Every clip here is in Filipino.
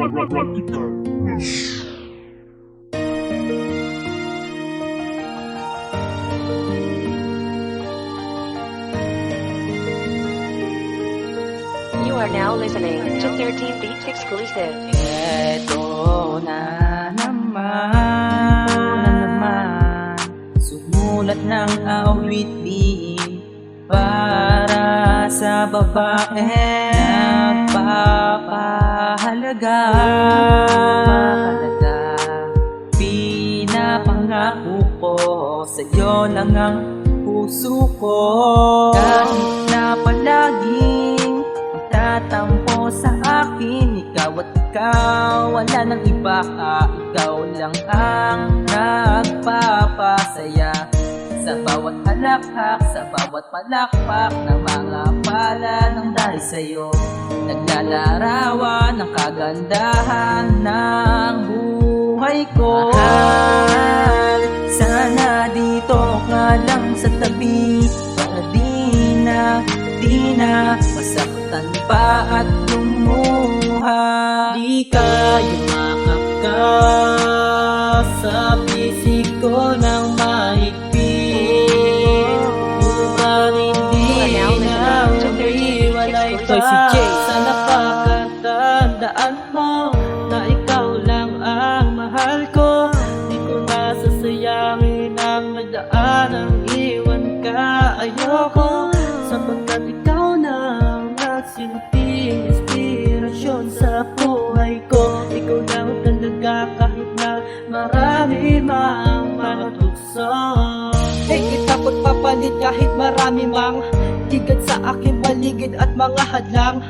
You are now listening to 13 Beats Exclusive. Eto na naman, sumulat ng awitin para sa babae nagpapahalaga. Pinapangako ko sa'yo lang ang puso ko, kahit na palaging tatampo sa akin, ikaw at ikaw, wala nang iba, ikaw lang ang nagpapasaya. Sa bawat halakhak, sa bawat palakpak ng mga pala ng dahil sa'yo, naglalarawan ng kagandahan ng buhay ko. Mahal, sana dito ka lang sa tabi, para di na masaktan pa at lumuha. Di ka yumakap ka sa bisig ko ng mahigpit, upang hindi na umiwalay pa. Sa napakatandaan mo na ikaw lang ang mahal ko, di ko nasasayangin ang nagdaanang iwan ka. Ayoko, sapagkat ikaw na nagsilbing inspirasyon sa buhay ko. Ikaw lang talaga, kahit na marami mang mga tukso. Di kita pagpapalit kahit marami mang tigat sa aking paligid at mga hadlang.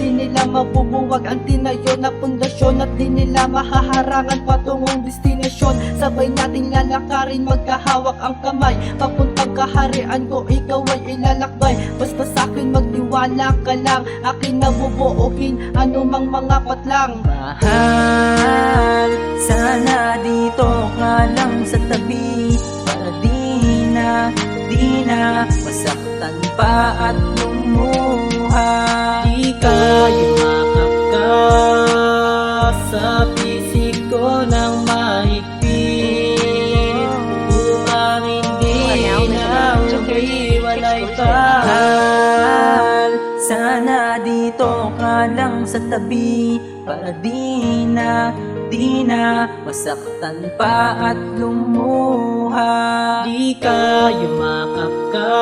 Di nila mabubuwag ang tinayo na pundasyon, at di nila mahaharangan patungong destinasyon. Sabay nating lalakarin, magkahawak ang kamay, papuntang kaharian ko ikaw ay ilalakbay. Basta sa'kin magtiwala ka lang, akin nabubuuhin anumang mga patlang. Mahal, sana dito ka lang sa tabi, para di na masaktan pa at lumuha. Di ka yumakap ka sa bisig ko ng mahigpit, upang hindi na umiwalay pa. Mahal, sana dito ka lang sa tabi, para di na masaktan pa at lumuha. Di ka yumakap ka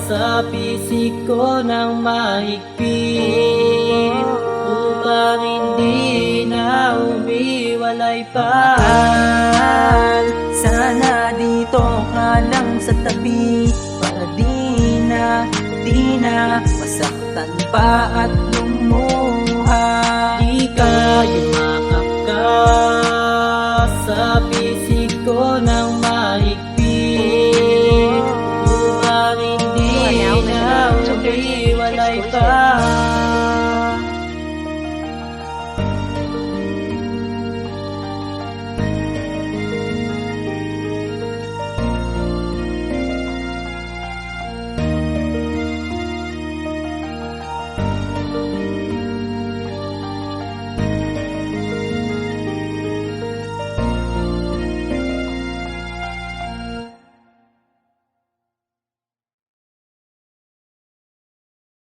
sa bisig ko ng mahigpit, upang hindi na umiwalay pa. Mahal, sana dito ka lang sa tabi, para di na masaktan pa at lumuha. Di ka yumakap ka sa bisig ko na